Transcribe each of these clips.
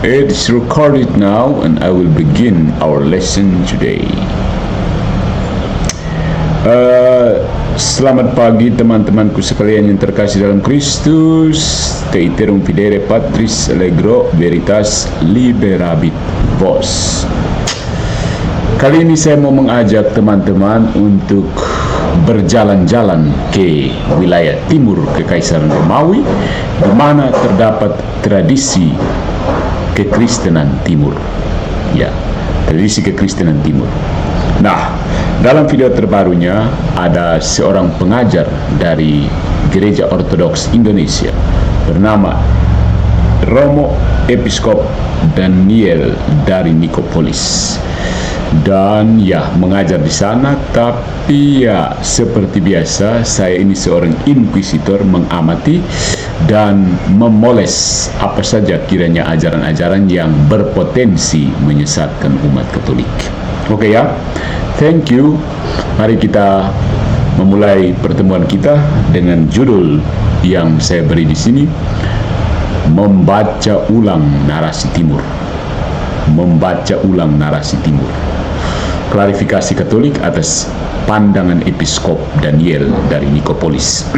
It's recorded now and I will begin our lesson today. Selamat pagi teman-temanku sekalian yang terkasih dalam Kristus. Te iterum fidere Patris allegro veritas liberabit vos. Kali ini saya mau mengajak teman-teman untuk berjalan-jalan ke wilayah timur Kekaisaran Romawi, di mana terdapat tradisi kekristenan timur. Ya, tradisi kekristenan timur. Nah, dalam video terbarunya ada seorang pengajar dari Gereja Ortodoks Indonesia bernama Romo Episkop Daniel dari Nikopolis. Dan ya, mengajar di sana, tapi ya seperti biasa saya ini seorang inkuisitor, mengamati dan memoles apa saja kiranya ajaran-ajaran yang berpotensi menyesatkan umat Katolik. Oke ya, thank you. Mari kita memulai pertemuan kita dengan judul yang saya beri di sini, membaca ulang narasi timur. Membaca ulang narasi timur. Klarifikasi Katolik atas pandangan Episkop Daniel dari Nikopolis.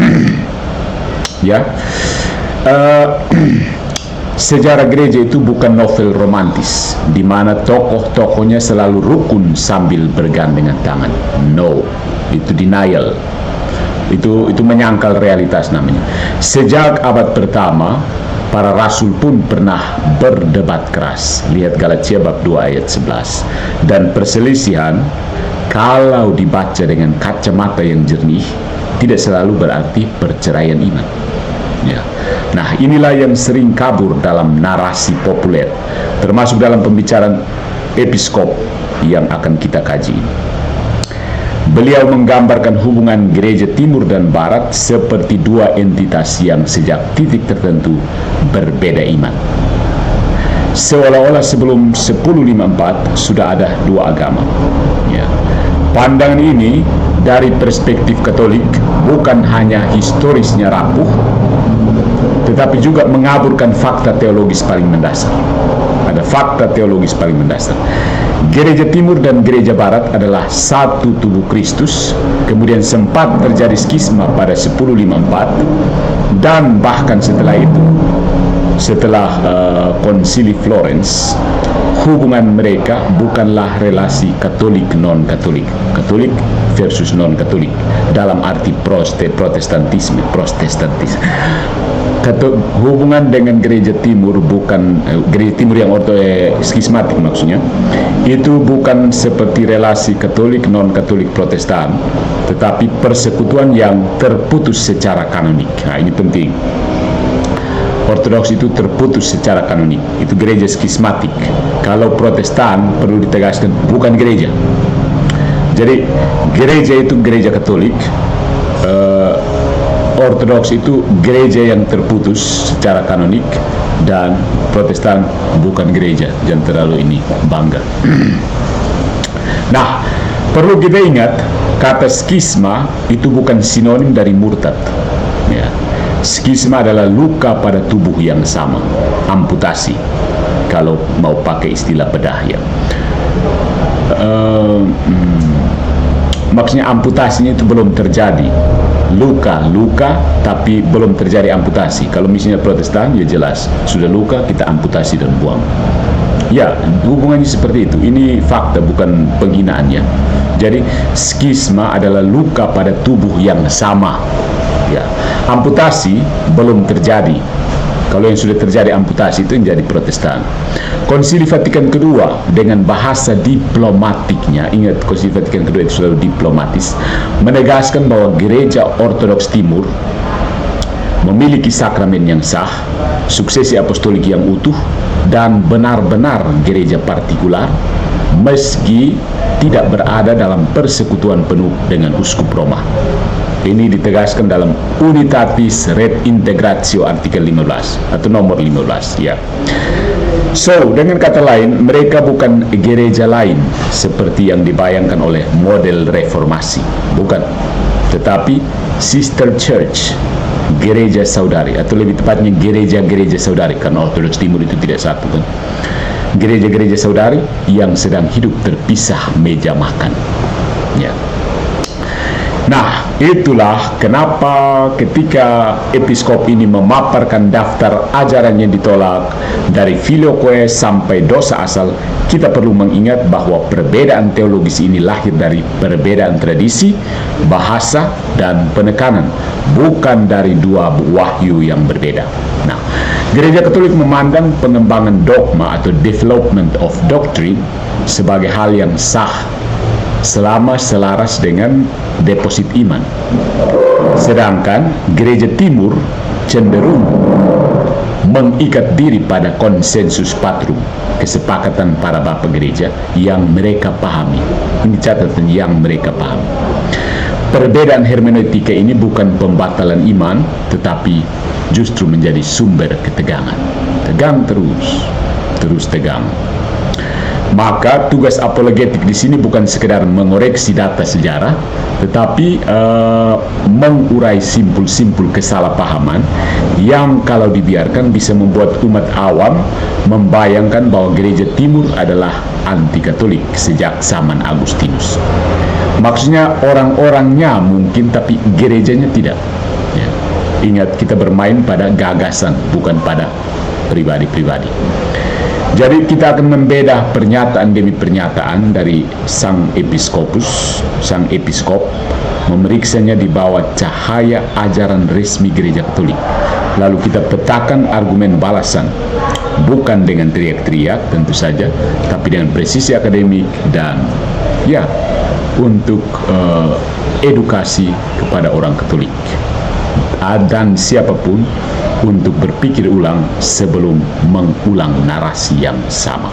Ya, sejarah gereja itu bukan novel romantis di mana tokoh-tokohnya selalu rukun sambil bergandengan tangan. No, itu denial. Itu menyangkal realitas namanya. Sejak abad pertama, para rasul pun pernah berdebat keras. Lihat Galatia bab 2 ayat 11. Dan perselisihan kalau dibaca dengan kacamata yang jernih tidak selalu berarti perceraian iman. Ya. Nah, inilah yang sering kabur dalam narasi populer, termasuk dalam pembicaraan episkop yang akan kita kaji. Beliau menggambarkan hubungan gereja timur dan barat seperti dua entitas yang sejak titik tertentu berbeda iman. Seolah-olah sebelum 1054 sudah ada dua agama. Ya. Pandangan ini dari perspektif Katolik bukan hanya historisnya rapuh, tetapi juga mengaburkan fakta teologis paling mendasar. Ada fakta teologis paling mendasar. Gereja Timur dan Gereja Barat adalah satu tubuh Kristus. Kemudian sempat terjadi skisma pada 1054, dan bahkan setelah itu, setelah konsili Florence, hubungan mereka bukanlah relasi Katolik non-Katolik, Katolik versus non-Katolik dalam arti protestantisme. Hubungan dengan gereja timur bukan gereja timur yang skismatik maksudnya, itu bukan seperti relasi Katolik non-Katolik Protestan, tetapi persekutuan yang terputus secara kanonik. Nah, ini penting. Ortodoks itu terputus secara kanonik, itu gereja skismatik. Kalau Protestan perlu ditegaskan bukan gereja. Jadi gereja itu gereja Katolik, Ortodoks itu gereja yang terputus secara kanonik, dan Protestan bukan gereja. Jangan terlalu ini bangga. Nah, perlu kita ingat, kata skisma itu bukan sinonim dari murtad. Ya. Skisma adalah luka pada tubuh yang sama, amputasi, kalau mau pakai istilah bedah ya. Maksudnya amputasinya itu belum terjadi. Luka tapi belum terjadi amputasi. Kalau misalnya Protestan, ya jelas sudah luka, kita amputasi dan buang. Ya, hubungannya seperti itu. Ini fakta, bukan penghinaannya. Jadi skisma adalah luka pada tubuh yang sama. Ya, amputasi belum terjadi. Kalau yang sudah terjadi amputasi itu yang jadi Protestan. Konsili Vatikan kedua dengan bahasa diplomatiknya, ingat Konsili Vatikan kedua itu selalu diplomatis, menegaskan bahwa gereja Ortodoks Timur memiliki sakramen yang sah, suksesi apostolik yang utuh, dan benar-benar gereja partikular, meski tidak berada dalam persekutuan penuh dengan uskup Roma. Ini ditegaskan dalam Unitatis Redintegratio artikel 15 atau nomor 15 ya. So, dengan kata lain, mereka bukan gereja lain seperti yang dibayangkan oleh model reformasi, bukan, tetapi sister church gereja saudari, atau lebih tepatnya gereja-gereja saudari, karena Ortodoks Timur itu tidak satu kan. Gereja-gereja saudari yang sedang hidup terpisah meja makan. Ya. Nah, itulah kenapa ketika episkop ini memaparkan daftar ajaran yang ditolak dari filioque sampai dosa asal, kita perlu mengingat bahwa perbedaan teologis ini lahir dari perbedaan tradisi, bahasa, dan penekanan, bukan dari dua wahyu yang berbeda. Nah, Gereja Katolik memandang pengembangan dogma atau development of doctrine sebagai hal yang sah selama selaras dengan deposit iman. Sedangkan Gereja Timur cenderung mengikat diri pada konsensus patrum, kesepakatan para bapak gereja yang mereka pahami. Ini catatan yang mereka pahami. Perbedaan hermeneutika ini bukan pembatalan iman, tetapi justru menjadi sumber ketegangan. Tegang terus tegang. Maka tugas apologetik di sini bukan sekedar mengoreksi data sejarah, tetapi mengurai simpul-simpul kesalahpahaman yang kalau dibiarkan bisa membuat umat awam membayangkan bahwa Gereja Timur adalah anti-Katolik sejak zaman Agustinus. Maksudnya orang-orangnya mungkin, tapi gerejanya tidak. Ya. Ingat, kita bermain pada gagasan, bukan pada pribadi-pribadi. Jadi kita akan membedah pernyataan demi pernyataan dari sang episkop, memeriksanya di bawah cahaya ajaran resmi Gereja Katolik. Lalu kita petakan argumen balasan, bukan dengan teriak-teriak tentu saja, tapi dengan presisi akademik dan ya untuk edukasi kepada orang Katolik dan siapapun untuk berpikir ulang sebelum mengulang narasi yang sama.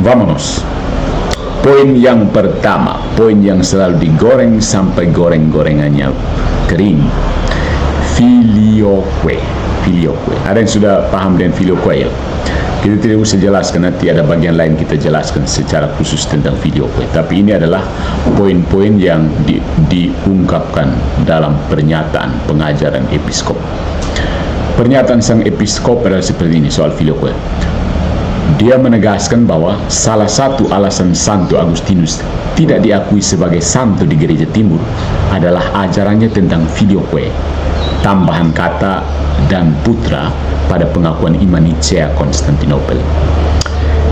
Vamonos. Poin yang pertama, poin yang selalu digoreng sampai goreng-gorengannya kering. Filioque. Ada yang sudah paham dengan filioque ya? Kita tidak usah jelaskan, nanti ada bagian lain kita jelaskan secara khusus tentang filioque. Tapi ini adalah poin-poin yang diungkapkan dalam pernyataan pengajaran episkop. Pernyataan sang episkop adalah seperti ini soal filioque. Dia menegaskan bahwa salah satu alasan Santo Agustinus tidak diakui sebagai santo di Gereja Timur adalah ajarannya tentang filioque, tambahan kata dan putra pada pengakuan iman Nicea Konstantinopel.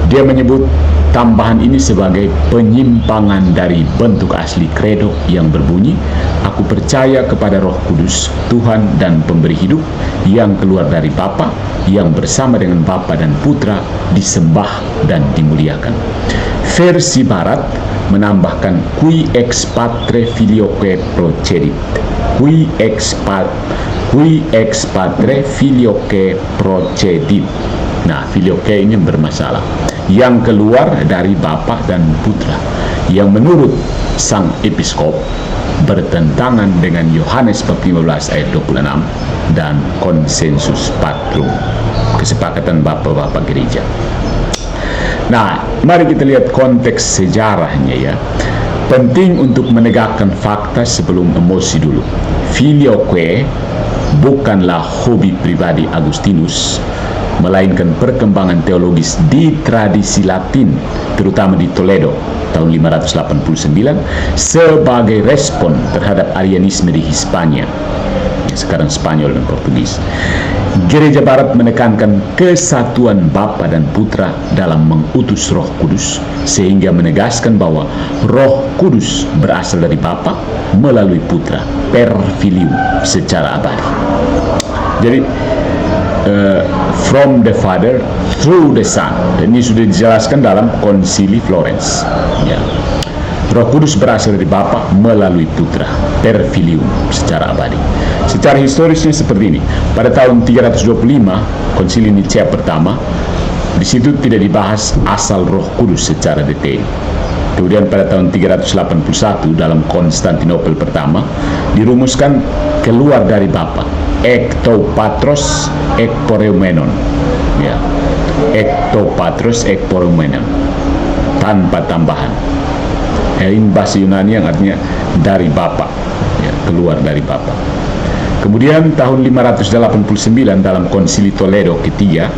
Dia menyebut tambahan ini sebagai penyimpangan dari bentuk asli kredo yang berbunyi, "Aku percaya kepada Roh Kudus, Tuhan dan Pemberi hidup, yang keluar dari Bapa, yang bersama dengan Bapa dan Putra disembah dan dimuliakan." Versi Barat menambahkan qui ex patre filioque procedit. Qui ex patre filioque procedit. Nah, filioque ini bermasalah. Yang keluar dari Bapa dan Putra, yang menurut sang episkop bertentangan dengan Yohanes 15 ayat 26 dan konsensus patrum, kesepakatan bapak-bapak gereja. Nah, mari kita lihat konteks sejarahnya ya. Penting untuk menegakkan fakta sebelum emosi dulu. Filioque bukanlah hobi pribadi Agustinus, melainkan perkembangan teologis di tradisi Latin, terutama di Toledo tahun 589 sebagai respon terhadap Arianisme di Hispania, sekarang Spanyol dan Portugis. Gereja Barat menekankan kesatuan Bapa dan Putra dalam mengutus Roh Kudus, sehingga menegaskan bahwa Roh Kudus berasal dari Bapa melalui Putra, per filium, secara abadi. Jadi from the Father through the Son. Dan ini sudah dijelaskan dalam Konsili Florence. Ya. Roh Kudus berasal dari Bapa melalui Putra, per filium, secara abadi. Secara historisnya seperti ini. Pada tahun 325, Konsili Nicea pertama, di situ tidak dibahas asal Roh Kudus secara detail. Kemudian pada tahun 381 dalam Konstantinopel pertama dirumuskan keluar dari Bapa, ekto patros ek poreumenon, ya, ekto patros ek poreumenon, tanpa tambahan. In bahasa Yunani yang artinya dari Bapa, ya, keluar dari Bapa. Kemudian tahun 589 dalam Konsili Toledo ketiga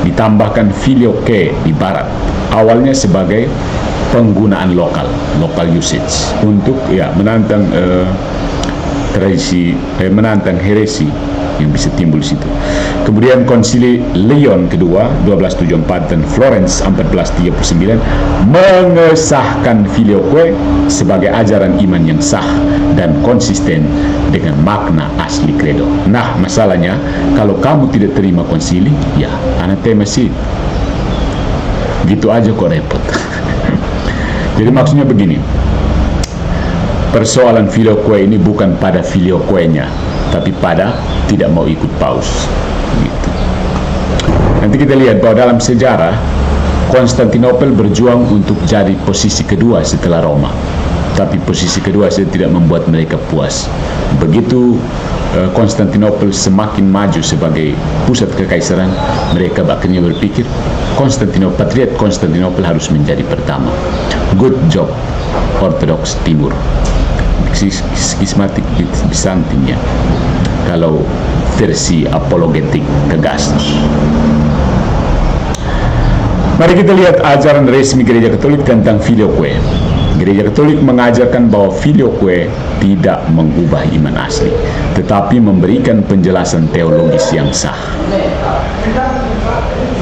ditambahkan filioque di barat, awalnya sebagai penggunaan local usage untuk menantang menantang heresi yang bisa timbul di situ. Kemudian Konsili Leon kedua 1274 dan Florence 1439 mengesahkan filioque sebagai ajaran iman yang sah dan konsisten dengan makna asli credo. Nah, masalahnya kalau kamu tidak terima konsili, ya anatema sih. Gitu aja kok repot. Jadi maksudnya begini, persoalan filioque ini bukan pada filioquenya, tapi pada tidak mau ikut paus. Gitu. Nanti kita lihat bahwa dalam sejarah Konstantinopel berjuang untuk jadi posisi kedua setelah Roma, tapi posisi kedua tidak membuat mereka puas. Begitu Konstantinopel semakin maju sebagai pusat kekaisaran, mereka akhirnya berpikir Patriark Konstantinopel harus menjadi pertama. Good job Ortodoks Timur, skismatik Bizantin ya, kalau versi apologetik tegas. Mari kita lihat ajaran resmi Gereja Katolik tentang filioque. Gereja Katolik mengajarkan bahwa filioque tidak mengubah iman asli, tetapi memberikan penjelasan teologis yang sah.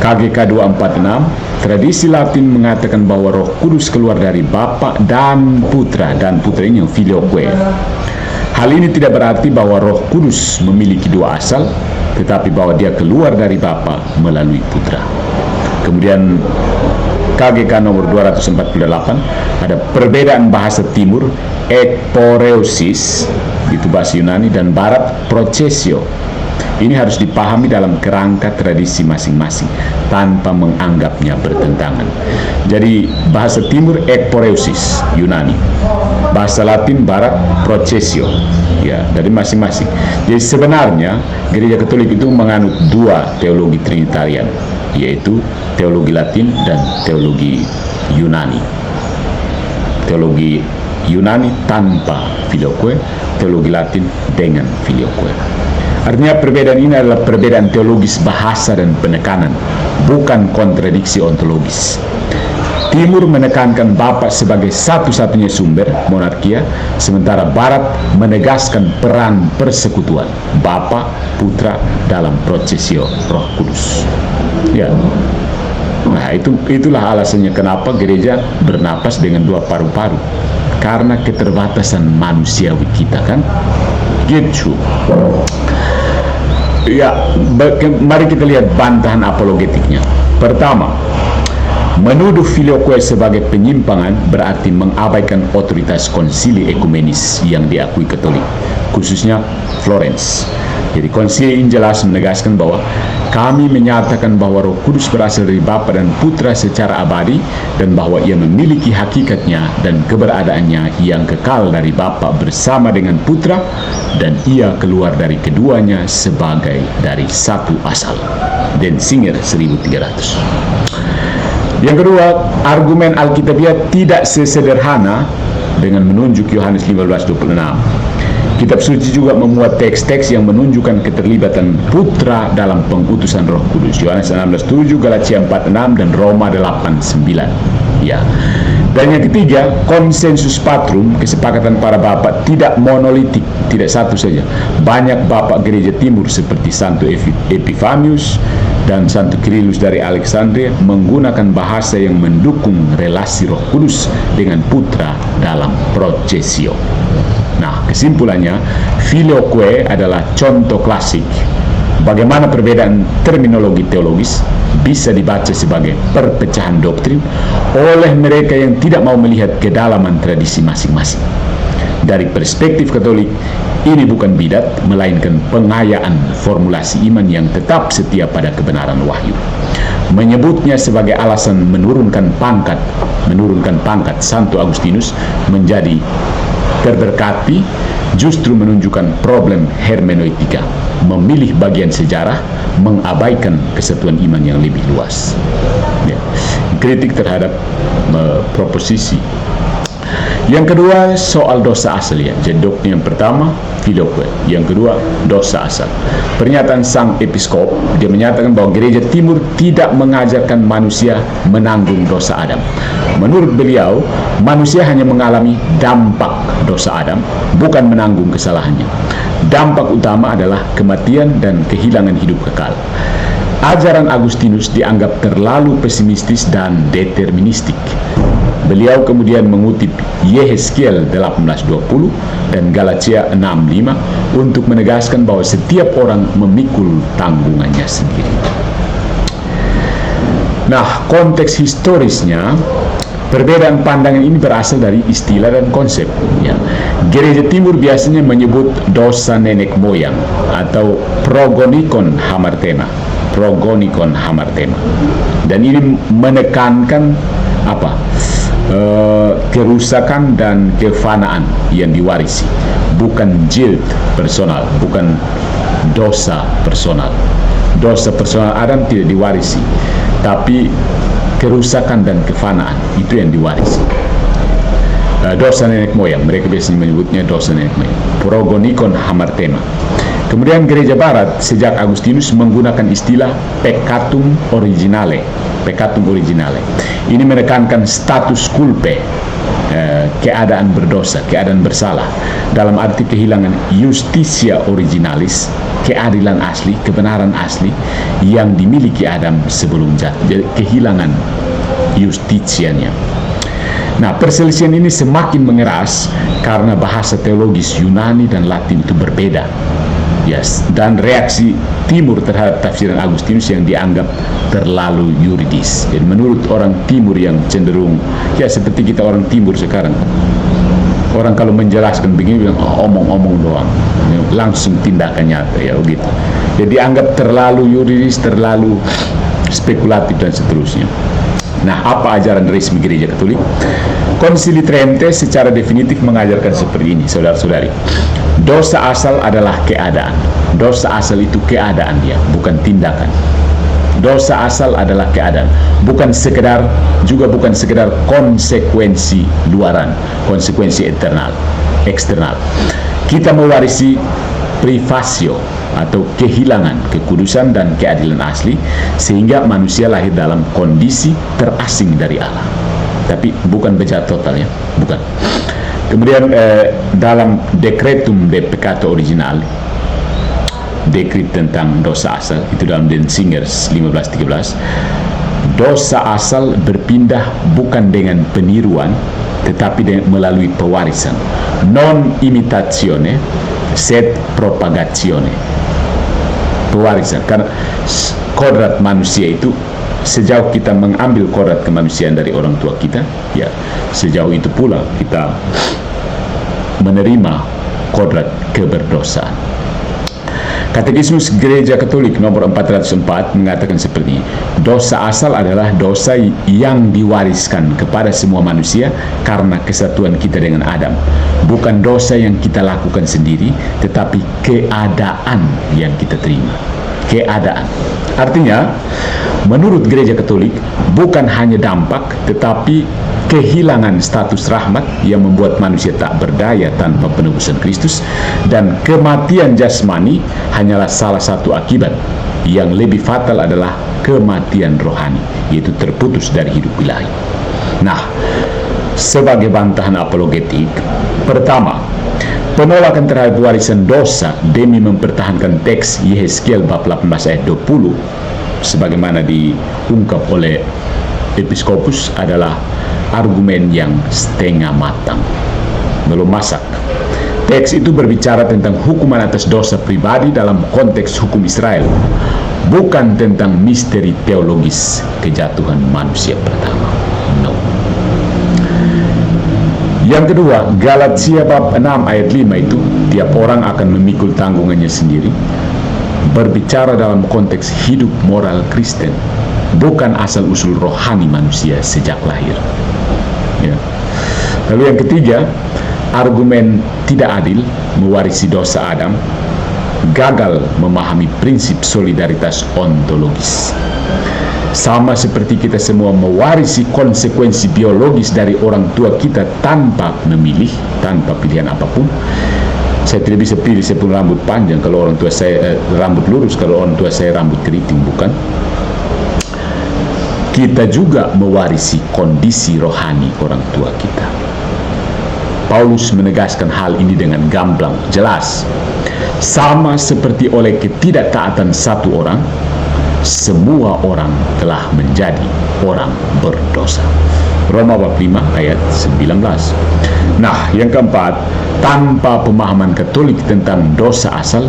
KGK 246, tradisi Latin mengatakan bahwa Roh Kudus keluar dari Bapa dan Putra ini yang filioque. Hal ini tidak berarti bahwa Roh Kudus memiliki dua asal, tetapi bahwa dia keluar dari Bapa melalui Putra. Kemudian KGK nomor 248 ada perbedaan bahasa timur ekporeusis, itu bahasa Yunani, dan barat procesio. Ini harus dipahami dalam kerangka tradisi masing-masing tanpa menganggapnya bertentangan. Jadi bahasa timur ekporeusis Yunani, bahasa Latin barat procesio, ya, dari masing-masing. Jadi sebenarnya Gereja Katolik itu menganut dua teologi trinitarian, yaitu teologi Latin dan teologi Yunani. Teologi Yunani tanpa filioque, teologi Latin dengan filioque. Artinya perbedaan ini adalah perbedaan teologis bahasa dan penekanan, bukan kontradiksi ontologis. Timur menekankan Bapa sebagai satu-satunya sumber monarkia, sementara Barat menegaskan peran persekutuan Bapa, Putra dalam prosesio Roh Kudus. Ya. Nah, itulah alasannya kenapa gereja bernapas dengan dua paru-paru, karena keterbatasan manusiawi kita, kan? Gitu. Ya, mari kita lihat bantahan apologetiknya. Pertama, menuduh filioque sebagai penyimpangan berarti mengabaikan otoritas konsili ekumenis yang diakui Katolik, khususnya Florence. Jadi konsili ini jelas menegaskan bahwa kami menyatakan bahwa Roh Kudus berasal dari Bapa dan Putra secara abadi, dan bahwa ia memiliki hakikatnya dan keberadaannya yang kekal dari Bapa bersama dengan Putra, dan ia keluar dari keduanya sebagai dari satu asal. Denzinger 1300. Yang kedua, argumen Alkitabiah tidak sesederhana dengan menunjuk Yohanes 15:26. Kitab suci juga memuat teks-teks yang menunjukkan keterlibatan Putra dalam pengutusan Roh Kudus. Yohanes 16:7, Galatia 4:6, dan Roma 8:9. Ya. Dan yang ketiga, konsensus patrum, kesepakatan para bapak tidak monolitik, tidak satu saja. Banyak bapak gereja timur seperti Santo Epifanius dan Santo Kirilus dari Alexandria menggunakan bahasa yang mendukung relasi Roh Kudus dengan Putra dalam procesio. Nah, kesimpulannya, filioque adalah contoh klasik bagaimana perbedaan terminologi teologis bisa dibaca sebagai perpecahan doktrin oleh mereka yang tidak mau melihat kedalaman tradisi masing-masing. Dari perspektif Katolik, ini bukan bidat, melainkan pengayaan formulasi iman yang tetap setia pada kebenaran wahyu. Menyebutnya sebagai alasan menurunkan pangkat Santo Agustinus menjadi terberkati justru menunjukkan problem hermeneutika, memilih bagian sejarah, mengabaikan kesatuan iman yang lebih luas. Ya. Kritik terhadap proposisi Yang kedua, soal dosa asal ya. Jadi doktrin yang pertama, filoque. Yang kedua, dosa asal. Pernyataan sang episkop, dia menyatakan bahwa gereja timur tidak mengajarkan manusia menanggung dosa Adam. Menurut beliau, manusia hanya mengalami dampak dosa Adam, bukan menanggung kesalahannya. Dampak utama adalah kematian dan kehilangan hidup kekal. Ajaran Agustinus dianggap terlalu pesimistis dan deterministik. Beliau kemudian mengutip Yehezkiel 18:20 dan Galatia 6:5 untuk menegaskan bahwa setiap orang memikul tanggungannya sendiri. Nah, konteks historisnya, perbedaan pandangan ini berasal dari istilah dan konsep. Ya. Gereja Timur biasanya menyebut dosa nenek moyang atau progonikon hamartema. Dan ini menekankan apa? Kerusakan dan kefanaan yang diwarisi, bukan jild personal, bukan dosa personal. Dosa personal Adam tidak diwarisi, tapi kerusakan dan kefanaan itu yang diwarisi. Dosa nenek moyang, mereka biasanya menyebutnya dosa nenek moyang, progonikon hamartema. Kemudian gereja barat sejak Agustinus menggunakan istilah peccatum originale. Ini menekankan status culpae, keadaan berdosa, keadaan bersalah, dalam arti kehilangan justitia originalis, keadilan asli, kebenaran asli yang dimiliki Adam sebelum jatuh. Jadi kehilangan justitianya. Nah, perselisihan ini semakin mengeras karena bahasa teologis Yunani dan Latin itu berbeda. Yes, dan reaksi Timur terhadap tafsiran Agustinus yang dianggap terlalu yuridis. Jadi menurut orang Timur yang cenderung, ya seperti kita orang Timur sekarang, orang kalau menjelaskan begini bilang omong-omong doang, langsung tindakan nyata ya begitu. Jadi dianggap terlalu yuridis, terlalu spekulatif dan seterusnya. Nah, apa ajaran resmi gereja Katolik? Konsili Trente secara definitif mengajarkan seperti ini, saudara-saudari. Dosa asal adalah keadaan. Dosa asal itu keadaan dia, bukan tindakan. Dosa asal adalah keadaan, bukan sekedar konsekuensi luaran, konsekuensi eksternal. Kita mewarisi privatio atau kehilangan kekudusan dan keadilan asli, sehingga manusia lahir dalam kondisi terasing dari Allah. Tapi bukan bejat total ya, bukan. Kemudian dalam Decretum de Peccato Originale, dekret tentang dosa asal, itu dalam Denzingers 1513, dosa asal berpindah bukan dengan peniruan, tetapi melalui pewarisan. Non imitazione, sed propagazione. Pewarisan, karena kodrat manusia itu, sejauh kita mengambil kodrat kemanusiaan dari orang tua kita, ya sejauh itu pula kita menerima kodrat keberdosaan. Katekismus Gereja Katolik nomor 404 mengatakan seperti ini: dosa asal adalah dosa yang diwariskan kepada semua manusia karena kesatuan kita dengan Adam. Bukan dosa yang kita lakukan sendiri, tetapi keadaan yang kita terima. Keadaan. Artinya, menurut Gereja Katolik, bukan hanya dampak, tetapi kehilangan status rahmat yang membuat manusia tak berdaya tanpa penebusan Kristus, dan kematian jasmani hanyalah salah satu akibat. Yang lebih fatal adalah kematian rohani, yaitu terputus dari hidup ilahi. Nah, sebagai bantahan apologetik, pertama, penolakan terhadap warisan dosa demi mempertahankan teks Yehezkiel bab 18 ayat 20 sebagaimana diungkap oleh Episkopus adalah argumen yang setengah matang, belum masak. Teks itu berbicara tentang hukuman atas dosa pribadi dalam konteks hukum Israel, bukan tentang misteri teologis kejatuhan manusia pertama. No. Yang kedua, Galatia bab 6 ayat 5 itu, tiap orang akan memikul tanggungannya sendiri, berbicara dalam konteks hidup moral Kristen, bukan asal-usul rohani manusia sejak lahir. Ya. Lalu yang ketiga, argumen tidak adil mewarisi dosa Adam gagal memahami prinsip solidaritas ontologis. Sama seperti kita semua mewarisi konsekuensi biologis dari orang tua kita tanpa memilih, tanpa pilihan apapun. Saya tidak bisa pilih saya pun rambut panjang kalau orang tua saya rambut lurus, kalau orang tua saya rambut keriting, bukan. Kita juga mewarisi kondisi rohani orang tua kita. Paulus menegaskan hal ini dengan gamblang, jelas. Sama seperti oleh ketidaktaatan satu orang, semua orang telah menjadi orang berdosa. Roma bab 5 ayat 19. Nah, yang keempat, tanpa pemahaman Katolik tentang dosa asal,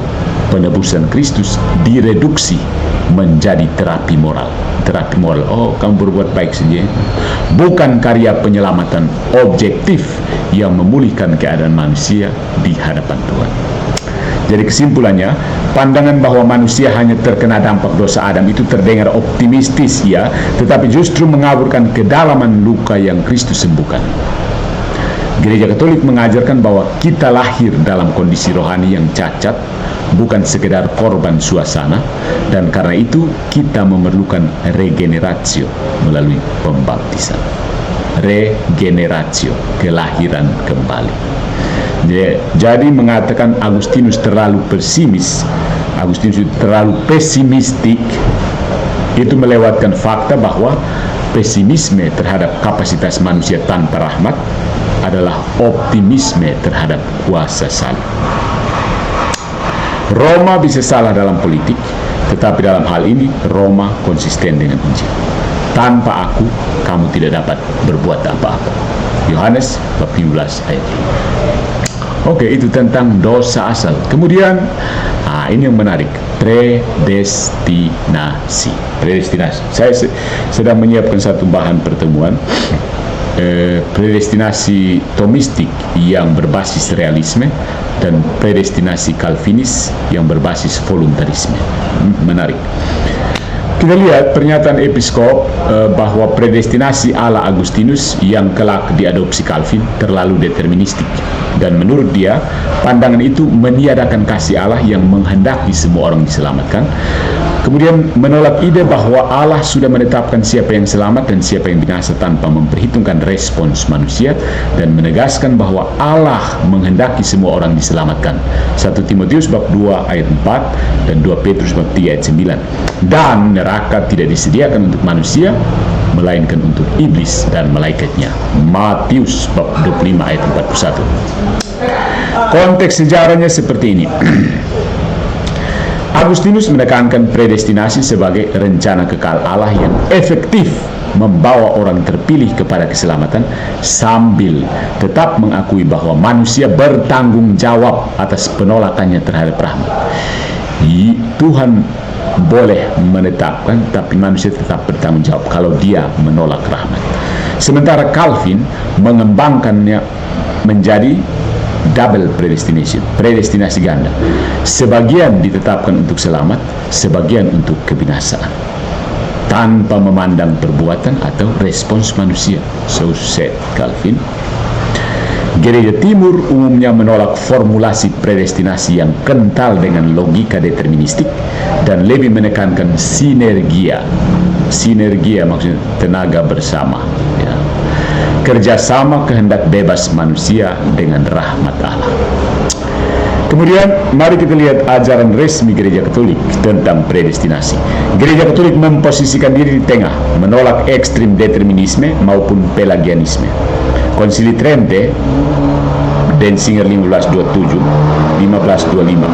penebusan Kristus direduksi menjadi terapi moral. Terapi moral, oh kamu berbuat baik saja. Bukan karya penyelamatan objektif yang memulihkan keadaan manusia di hadapan Tuhan. Jadi kesimpulannya, pandangan bahwa manusia hanya terkena dampak dosa Adam itu terdengar optimistis, ya, tetapi justru mengaburkan kedalaman luka yang Kristus sembuhkan. Gereja Katolik mengajarkan bahwa kita lahir dalam kondisi rohani yang cacat, bukan sekedar korban suasana, dan karena itu kita memerlukan regeneratio melalui pembaptisan. Regeneratio, kelahiran kembali. Jadi mengatakan Agustinus terlalu pesimis, Agustinus terlalu pesimistik, itu melewatkan fakta bahwa pesimisme terhadap kapasitas manusia tanpa rahmat adalah optimisme terhadap kuasa salib. Roma bisa salah dalam politik, tetapi dalam hal ini Roma konsisten dengan Injil. Tanpa aku, kamu tidak dapat berbuat apa-apa. Yohanes bab 15 ayat 5. Oke, itu tentang dosa asal. Kemudian, ini yang menarik, predestinasi. Predestinasi. Saya sedang menyiapkan satu bahan pertemuan, predestinasi Thomistik yang berbasis realisme dan predestinasi Calvinis yang berbasis voluntarisme. Menarik. Kita lihat pernyataan episkop bahwa predestinasi ala Agustinus yang kelak diadopsi Calvin terlalu deterministik, dan menurut dia pandangan itu meniadakan kasih Allah yang menghendaki semua orang diselamatkan. Kemudian menolak ide bahwa Allah sudah menetapkan siapa yang selamat dan siapa yang binasa tanpa memperhitungkan respons manusia, dan menegaskan bahwa Allah menghendaki semua orang diselamatkan. 1 Timotius bab 2 ayat 4 dan 2 Petrus bab 3 ayat 9. Dan neraka tidak disediakan untuk manusia, melainkan untuk iblis dan malaikatnya. Matius bab 25 ayat 41. Konteks sejarahnya seperti ini. Agustinus menekankan predestinasi sebagai rencana kekal Allah yang efektif membawa orang terpilih kepada keselamatan, sambil tetap mengakui bahwa manusia bertanggung jawab atas penolakannya terhadap rahmat. Tuhan boleh menetapkan, tapi manusia tetap bertanggung jawab kalau dia menolak rahmat. Sementara Calvin mengembangkannya menjadi double predestination, predestinasi ganda. Sebagian ditetapkan untuk selamat, sebagian untuk kebinasaan, tanpa memandang perbuatan atau respons manusia. So said Calvin. Gereja Timur umumnya menolak formulasi predestinasi yang kental dengan logika deterministik dan lebih menekankan sinergia. Sinergia maksudnya tenaga bersama, ya. Kerjasama kehendak bebas manusia dengan rahmat Allah. Kemudian mari kita lihat ajaran resmi Gereja Katolik tentang predestinasi. Gereja Katolik memposisikan diri di tengah, menolak ekstrim determinisme maupun pelagianisme. Konsili Trente, Denzinger 1527, 1525.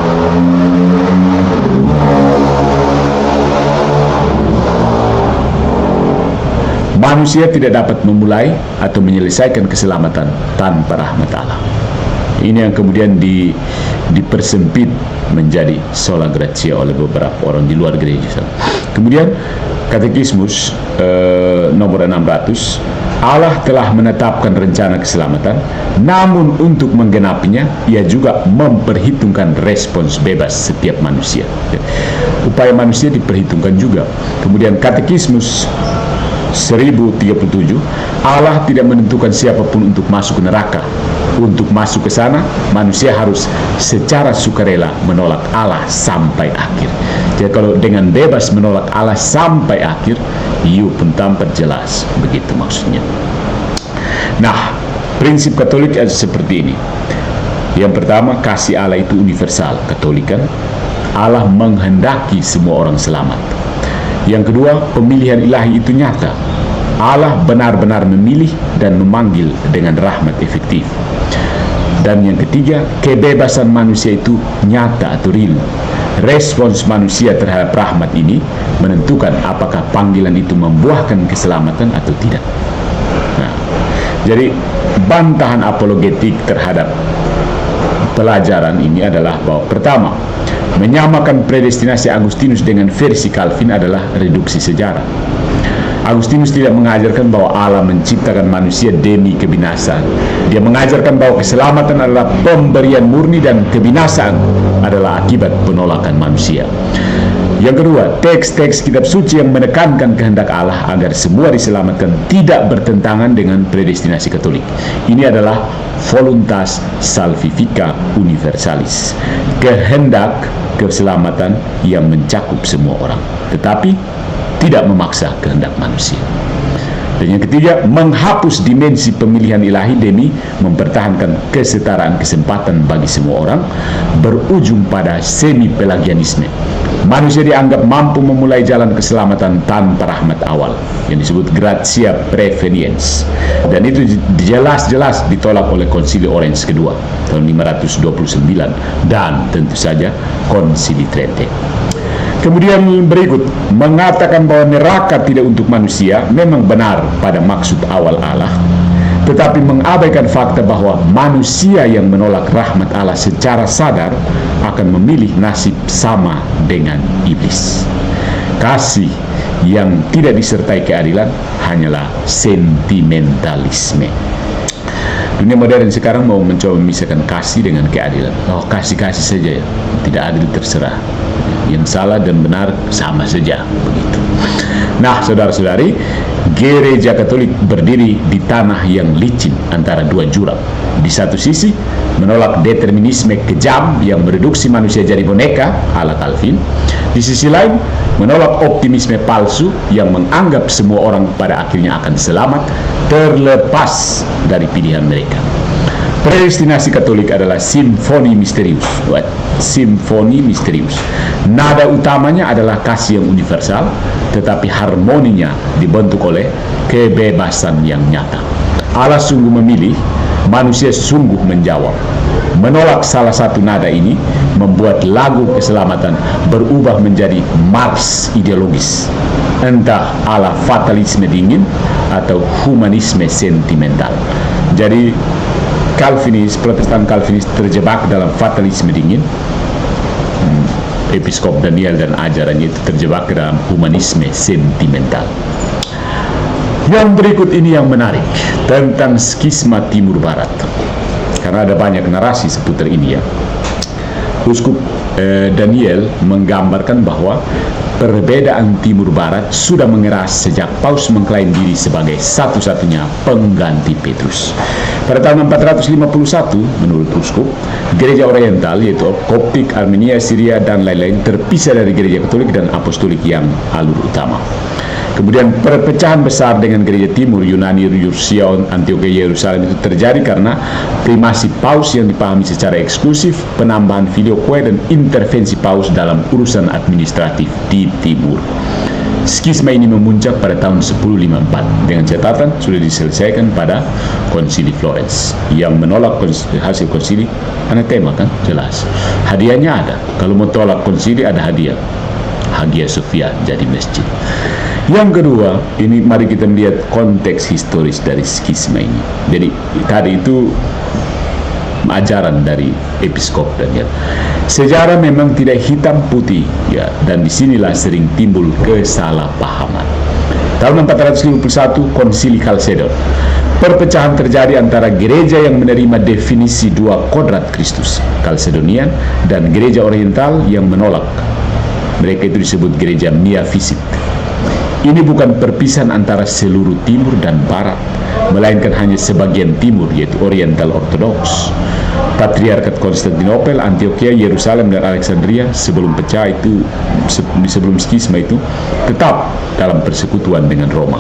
Manusia tidak dapat memulai atau menyelesaikan keselamatan tanpa rahmat Allah. Ini yang kemudian dipersempit menjadi sola gratia oleh beberapa orang di luar gereja. Kemudian Katekismus nomor 600, Allah telah menetapkan rencana keselamatan, namun untuk menggenapinya ia juga memperhitungkan respons bebas setiap manusia. Upaya manusia diperhitungkan juga. Kemudian Katekismus 1037, Allah tidak menentukan siapapun untuk masuk ke neraka, Untuk masuk ke sana, manusia harus secara sukarela menolak Allah sampai akhir. Jadi kalau dengan bebas menolak Allah sampai akhir, you pun tampak jelas. Begitu maksudnya. Nah, prinsip Katolik ada seperti ini. Yang pertama, kasih Allah itu universal. Katolik kan, Allah menghendaki semua orang selamat. Yang kedua, pemilihan ilahi itu nyata. Allah benar-benar memilih dan memanggil dengan rahmat efektif. Dan yang ketiga, kebebasan manusia itu nyata atau real. Respons manusia terhadap rahmat ini menentukan apakah panggilan itu membuahkan keselamatan atau tidak. Nah, jadi bantahan apologetik terhadap pelajaran ini adalah bahwa pertama, menyamakan predestinasi Agustinus dengan versi Calvin adalah reduksi sejarah. Agustinus tidak mengajarkan bahwa Allah menciptakan manusia demi kebinasaan. Dia mengajarkan bahwa keselamatan adalah pemberian murni dan kebinasaan adalah akibat penolakan manusia. Yang kedua, teks-teks kitab suci yang menekankan kehendak Allah agar semua diselamatkan tidak bertentangan dengan predestinasi Katolik. Ini adalah voluntas salvifica universalis, kehendak keselamatan yang mencakup semua orang, tetapi tidak memaksa kehendak manusia. Dan yang ketiga, menghapus dimensi pemilihan ilahi demi mempertahankan kesetaraan kesempatan bagi semua orang, berujung pada semi-pelagianisme. Manusia dianggap mampu memulai jalan keselamatan tanpa rahmat awal, yang disebut gratia preveniens. Dan itu jelas-jelas ditolak oleh Konsili Orange kedua tahun 529 dan tentu saja Konsili Trente. Kemudian berikut, mengatakan bahwa neraka tidak untuk manusia memang benar pada maksud awal Allah, tetapi mengabaikan fakta bahwa manusia yang menolak rahmat Allah secara sadar akan memilih nasib sama dengan iblis. Kasih yang tidak disertai keadilan hanyalah sentimentalisme. Dunia modern sekarang mau mencoba memisahkan kasih dengan keadilan. Oh, kasih-kasih saja ya, tidak adil terserah. Yang salah dan benar sama saja, begitu. Nah, saudara-saudari, Gereja Katolik berdiri di tanah yang licin antara dua jurang. Di satu sisi, menolak determinisme kejam yang mereduksi manusia jadi boneka ala Calvin. Di sisi lain, menolak optimisme palsu yang menganggap semua orang pada akhirnya akan selamat terlepas dari pilihan mereka. Predestinasi Katolik adalah simfoni misterius. Simfoni misterius. Nada utamanya adalah kasih yang universal, tetapi harmoninya dibentuk oleh kebebasan yang nyata. Allah sungguh memilih, manusia sungguh menjawab. Menolak salah satu nada ini membuat lagu keselamatan berubah menjadi mars ideologis. Entah ala fatalisme dingin atau humanisme sentimental. Jadi Protestan Calvinis terjebak dalam fatalisme dingin. Episkop Daniel dan ajarannya itu terjebak dalam humanisme sentimental. Yang berikut ini yang menarik tentang skisma Timur Barat, karena ada banyak narasi seputar ini ya. Uskup Daniel menggambarkan bahwa perbedaan Timur Barat sudah mengeras sejak Paus mengklaim diri sebagai satu-satunya pengganti Petrus. Pada tahun 451, menurut Uskup, Gereja Oriental yaitu Koptik, Armenia, Syria, dan lain-lain terpisah dari Gereja Katolik dan Apostolik yang alur utama. Kemudian perpecahan besar dengan Gereja Timur, Yunani, Rusia, Antioquia, Yerusalem itu terjadi karena primasi Paus yang dipahami secara eksklusif, penambahan filioque dan intervensi Paus dalam urusan administratif di Timur. Skisma ini memuncak pada tahun 1054 dengan catatan sudah diselesaikan pada Konsili Florence yang menolak hasil konsili. Anatema kan jelas, hadiahnya ada. Kalau mau tolak konsili ada hadiah, Hagia Sophia jadi masjid. Yang kedua, ini mari kita melihat konteks historis dari skisma ini. Jadi tadi itu ajaran dari Episkop Daniel. Sejarah memang tidak hitam putih ya, dan disinilah sering timbul kesalahpahaman. Tahun 451 Konsili Chalcedon, perpecahan terjadi antara gereja yang menerima definisi dua kodrat Kristus, Chalcedonian, dan gereja Oriental yang menolak. Mereka itu disebut gereja miafisik. Ini bukan perpisahan antara seluruh timur dan barat, melainkan hanya sebagian timur, yaitu Oriental Ortodoks. Patriarkat Konstantinopel, Antioquia, Yerusalem, dan Alexandria sebelum pecah itu, sebelum skisma itu, tetap dalam persekutuan dengan Roma.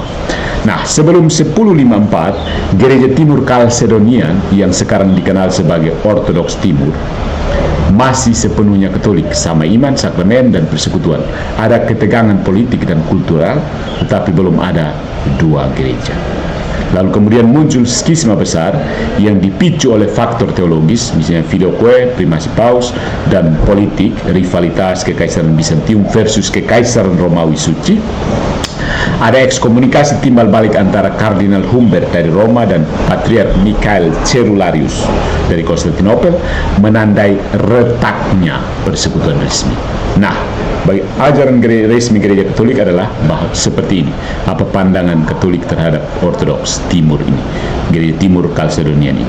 Nah, sebelum 1054, gereja timur Kalsedonian yang sekarang dikenal sebagai Ortodoks Timur masih sepenuhnya Katolik, sama iman, sakramen, dan persekutuan. Ada ketegangan politik dan kultural, tetapi belum ada dua gereja. Lalu kemudian muncul skisma besar yang dipicu oleh faktor teologis, misalnya Filioque, primasi Paus, dan politik, rivalitas Kekaisaran Bizantium versus Kekaisaran Romawi Suci. Ada ekskomunikasi timbal balik antara Kardinal Humbert dari Roma dan Patriark Mikhail Cerularius dari Konstantinopel, menandai retaknya persekutuan resmi. Nah, bagi ajaran resmi gereja Katolik adalah bahwa seperti ini. Apa pandangan Katolik terhadap Ortodoks Timur ini, gereja Timur Kalsedonian ini?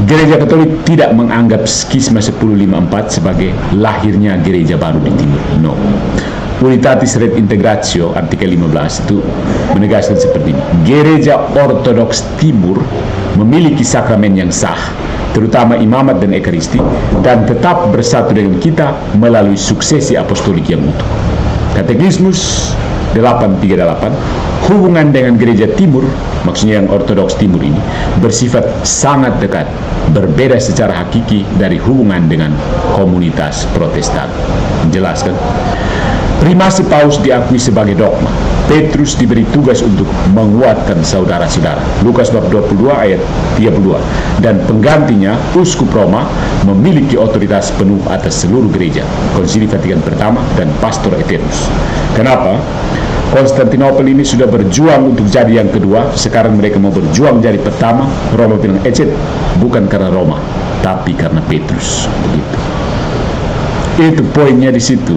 Gereja Katolik tidak menganggap skisma 1054 sebagai lahirnya gereja baru di Timur. No. Unitatis Red Integratio artikel 15 itu menegaskan seperti ini. Gereja Ortodoks Timur memiliki sakramen yang sah, terutama imamat dan ekaristi, dan tetap bersatu dengan kita melalui suksesi apostolik yang utuh. Katekismus 838, hubungan dengan gereja timur, maksudnya yang Ortodoks Timur ini, bersifat sangat dekat, berbeda secara hakiki dari hubungan dengan komunitas Protestan. Menjelaskan, primasi Paus diakui sebagai dogma. Petrus diberi tugas untuk menguatkan saudara-saudara. Lukas bab 22 ayat 32. Dan penggantinya, Uskup Roma, memiliki otoritas penuh atas seluruh gereja. Konsili Vatikan Pertama dan Pastor Eternus. Kenapa? Konstantinopel ini sudah berjuang untuk jadi yang kedua, sekarang mereka mau berjuang jadi pertama. Roma bilang, bukan karena Roma, tapi karena Petrus. Begitu. Itu poinnya di situ.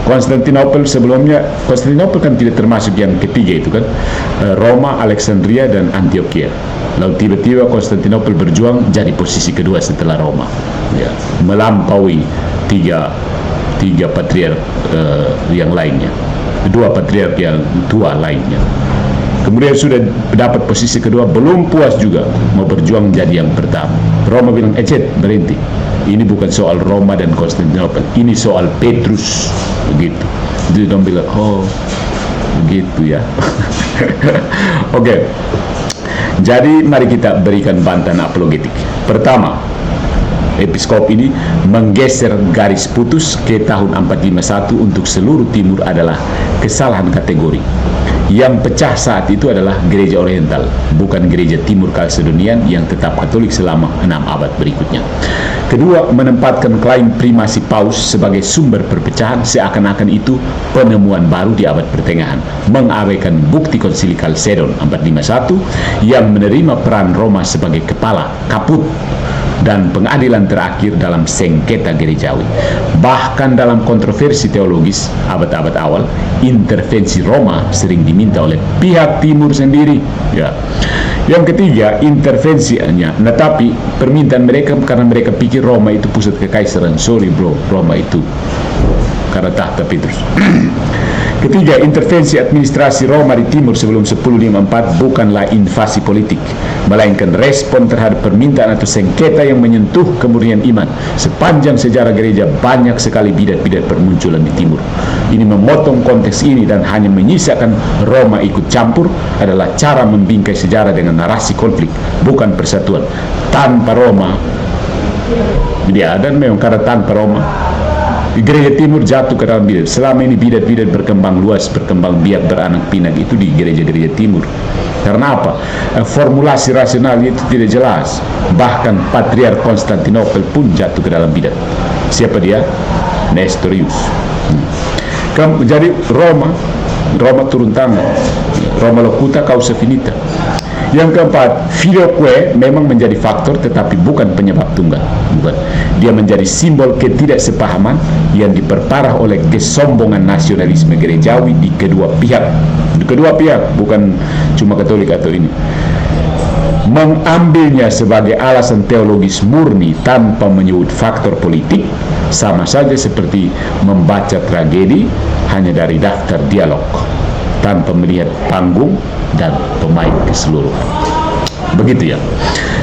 Konstantinopel sebelumnya, Konstantinopel kan tidak termasuk yang ketiga itu kan, Roma, Alexandria, dan Antioquia. Lalu tiba-tiba Konstantinopel berjuang jadi posisi kedua setelah Roma, ya, melampaui tiga patriark yang lainnya, dua patriark yang tua lainnya. Kemudian sudah dapat posisi kedua, belum puas juga, mau berjuang jadi yang pertama. Roma bilang, berhenti. Ini bukan soal Roma dan Konstantinopel, ini soal Petrus. Begitu. Jadi dong bilang, oh begitu ya. Oke. Jadi mari kita berikan bantahan apologetik. Pertama, episkop ini menggeser garis putus ke tahun 451 untuk seluruh timur adalah kesalahan kategori. Yang pecah saat itu adalah gereja Oriental, bukan gereja Timur Kalsedonian yang tetap Katolik selama 6 abad berikutnya. Kedua, menempatkan klaim primasi Paus sebagai sumber perpecahan seakan-akan itu penemuan baru di abad pertengahan, mengabaikan bukti konsili Kalsedon 451 yang menerima peran Roma sebagai kepala kaput dan pengadilan terakhir dalam sengketa gerejawi. Bahkan dalam kontroversi teologis abad-abad awal, intervensi Roma sering diminta oleh pihak timur sendiri. Ya. Yang ketiga, intervensinya, tetapi permintaan mereka karena mereka pikir Roma itu pusat kekaisaran. Sorry bro, Roma itu karena tahta Petrus. Ketiga, intervensi administrasi Roma di timur sebelum 1054 bukanlah invasi politik, melainkan respon terhadap permintaan atau sengketa yang menyentuh kemurnian iman. Sepanjang sejarah gereja banyak sekali bidat-bidat bermunculan di timur. Ini memotong konteks ini dan hanya menyisakan Roma ikut campur adalah cara membingkai sejarah dengan narasi konflik, bukan persatuan. Tanpa Roma, dia dan memang karena tanpa Roma, gereja timur jatuh ke dalam bidat. Selama ini bidat-bidat berkembang luas, berkembang biak, beranak pinak itu di gereja-gereja timur. Karena apa? Formulasi rasional itu tidak jelas. Bahkan Patriark Konstantinopel pun jatuh ke dalam bidat. Siapa dia? Nestorius. Jadi Roma turun tangan. Roma locuta causa finita. Yang keempat, Filioque memang menjadi faktor tetapi bukan penyebab tunggal. Bukan. Dia menjadi simbol ketidaksepahaman yang diperparah oleh kesombongan nasionalisme gerejawi di kedua pihak. Di kedua pihak, bukan cuma Katolik atau ini. Mengambilnya sebagai alasan teologis murni tanpa menyebut faktor politik sama saja seperti membaca tragedi hanya dari daftar dialog. tanpa melihat panggung dan pemain keseluruhan. Begitu ya.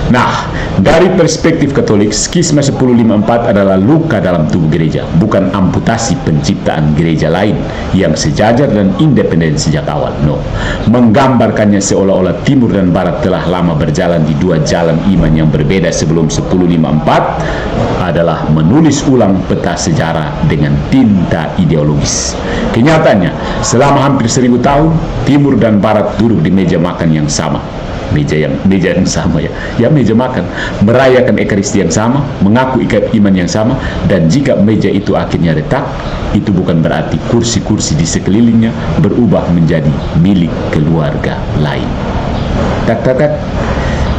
Nah, dari perspektif Katolik, skisma 1054 adalah luka dalam tubuh gereja, bukan amputasi penciptaan gereja lain yang sejajar dan independen sejak awal. No, menggambarkannya seolah-olah Timur dan Barat telah lama berjalan di dua jalan iman yang berbeda sebelum 1054 adalah menulis ulang peta sejarah dengan tinta ideologis. Kenyataannya, selama hampir 1000 tahun, Timur dan Barat duduk di meja makan yang sama. Meja yang sama ya meja makan, merayakan ekaristi yang sama, mengaku iman yang sama, dan jika meja itu akhirnya retak, itu bukan berarti kursi-kursi di sekelilingnya berubah menjadi milik keluarga lain.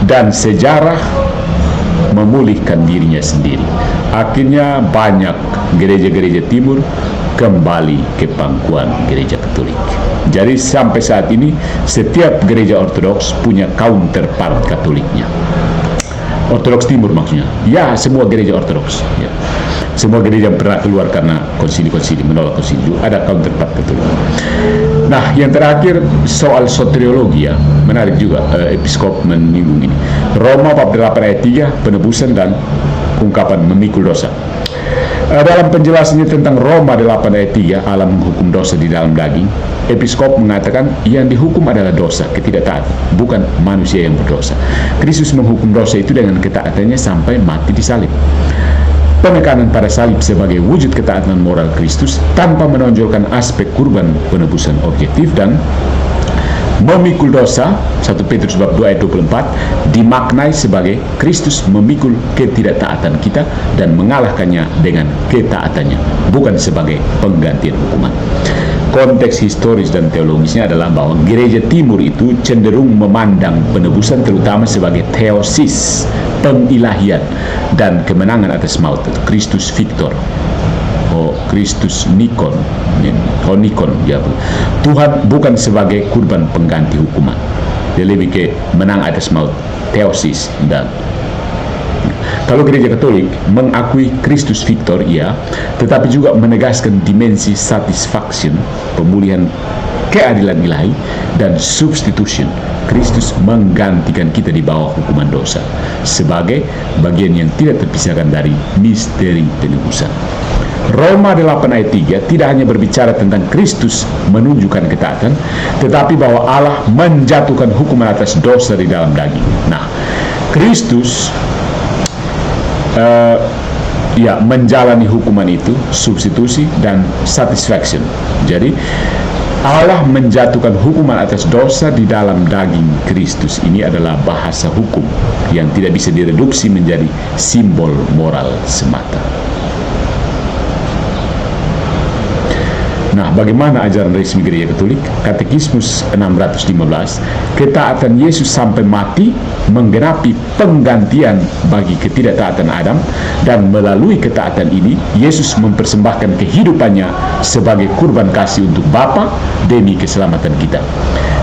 Dan sejarah memulihkan dirinya sendiri. Akhirnya banyak gereja-gereja Timur kembali ke pangkuan gereja Katolik. Jadi sampai saat ini setiap gereja Ortodoks punya counterpart Katoliknya. Ortodoks Timur maksudnya. Ya, semua gereja Ortodoks. Ya. Semua gereja yang pernah keluar karena konsili-konsili, menolak konsili, ada counterpart Katolik. Nah, yang terakhir soal soteriologi ya, menarik juga episkop menyinggung ini. Roma bab 8 ayat 3, penebusan dan ungkapan memikul dosa. Dalam penjelasannya tentang Roma 8 ayat 3, Allah menghukum dosa di dalam daging, episkop mengatakan yang dihukum adalah dosa, ketidaktaatan, bukan manusia yang berdosa. Kristus menghukum dosa itu dengan ketaatannya sampai mati di salib. Penekanan pada salib sebagai wujud ketaatan moral Kristus tanpa menonjolkan aspek kurban penebusan objektif dan memikul dosa, 1 Petrus bab 2 ayat 24, dimaknai sebagai Kristus memikul ketidaktaatan kita dan mengalahkannya dengan ketaatannya, bukan sebagai penggantian hukuman. Konteks historis dan teologisnya adalah bahwa gereja Timur itu cenderung memandang penebusan terutama sebagai theosis, pengilahian, dan kemenangan atas maut, Kristus Victor. Kristus Nikon ya. Tuhan bukan sebagai kurban pengganti hukuman. Dia lebih ke menang atas maut, theosis. Dan kalau gereja Katolik mengakui Kristus Victor ya, tetapi juga menegaskan dimensi satisfaction, pemulihan keadilan ilahi, dan substitution, Kristus menggantikan kita di bawah hukuman dosa sebagai bagian yang tidak terpisahkan dari misteri penebusan. Roma 8 ayat 3 tidak hanya berbicara tentang Kristus menunjukkan ketaatan, tetapi bahwa Allah menjatuhkan hukuman atas dosa di dalam daging. Nah, Kristus menjalani hukuman itu, substitusi dan satisfaction. Jadi Allah menjatuhkan hukuman atas dosa di dalam daging Kristus. Ini adalah bahasa hukum yang tidak bisa direduksi menjadi simbol moral semata. Nah, bagaimana ajaran resmi gereja Katolik? Katekismus 615, ketaatan Yesus sampai mati menggenapi penggantian bagi ketidaktaatan Adam, dan melalui ketaatan ini Yesus mempersembahkan kehidupannya sebagai kurban kasih untuk Bapa demi keselamatan kita.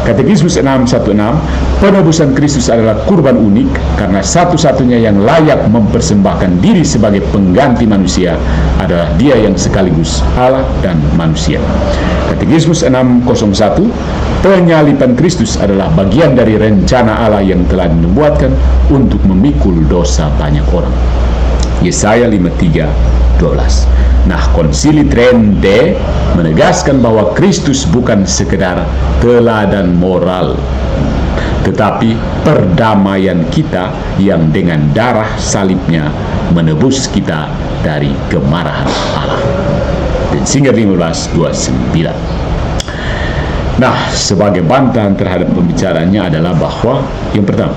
Katekismus 616, penebusan Kristus adalah kurban unik karena satu-satunya yang layak mempersembahkan diri sebagai pengganti manusia adalah Dia yang sekaligus Allah dan manusia. Katekismus 601, penyaliban Kristus adalah bagian dari rencana Allah yang telah dinubuatkan untuk memikul dosa banyak orang. Yesaya 53:12. Nah, Konsili Trente menegaskan bahwa Kristus bukan sekedar teladan moral, tetapi perdamaian kita yang dengan darah salibnya menebus kita dari kemarahan Allah. Denzinger 15:29. Nah, sebagai bantahan terhadap pembicaraannya adalah bahwa yang pertama,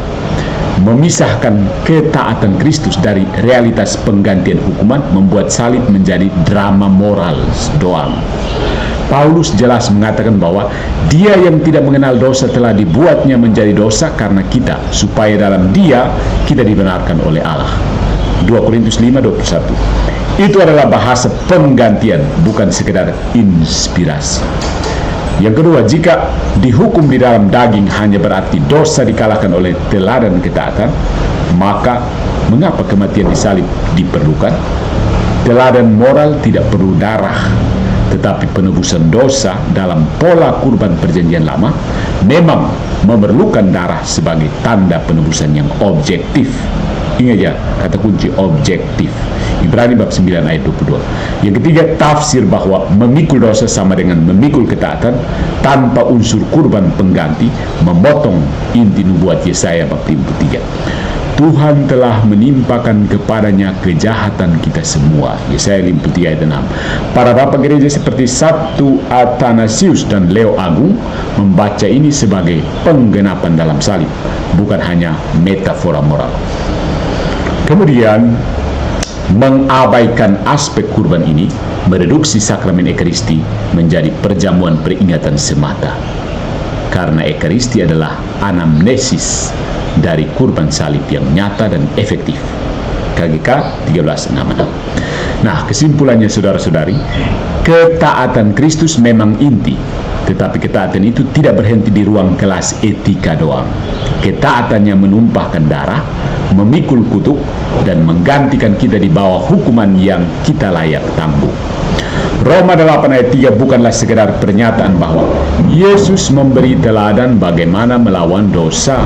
memisahkan ketaatan Kristus dari realitas penggantian hukuman membuat salib menjadi drama moral doang. Paulus jelas mengatakan bahwa Dia yang tidak mengenal dosa telah dibuatnya menjadi dosa karena kita, supaya dalam Dia kita dibenarkan oleh Allah. 2 Korintus 5:21. Itu adalah bahasa penggantian, bukan sekedar inspirasi. Yang kedua, jika dihukum di dalam daging hanya berarti dosa dikalahkan oleh teladan ketaatan, maka mengapa kematian di salib diperlukan? Teladan moral tidak perlu darah, Tetapi penebusan dosa dalam pola kurban perjanjian lama memang memerlukan darah sebagai tanda penebusan yang objektif. Ingat ya, kata kunci objektif. Ibrani bab 9 ayat 22. Yang ketiga, tafsir bahwa memikul dosa sama dengan memikul ketaatan tanpa unsur kurban pengganti memotong inti nubuat Yesaya bab 53. Tuhan telah menimpakan kepadanya kejahatan kita semua. Yesaya 53 ayat 6. Para bapak gereja seperti Sabtu Athanasius dan Leo Agung membaca ini sebagai penggenapan dalam salib, bukan hanya metafora moral. Kemudian, mengabaikan aspek kurban ini mereduksi sakramen Ekaristi menjadi perjamuan peringatan semata. Karena Ekaristi adalah anamnesis dari kurban salib yang nyata dan efektif. KGK 1366. Nah, kesimpulannya saudara-saudari, ketaatan Kristus memang inti, tetapi ketaatan itu tidak berhenti di ruang kelas etika doang. Ketaatannya menumpahkan darah, memikul kutuk, dan menggantikan kita di bawah hukuman yang kita layak tanggung. Roma 8 ayat 3 bukanlah sekedar pernyataan bahwa Yesus memberi teladan bagaimana melawan dosa,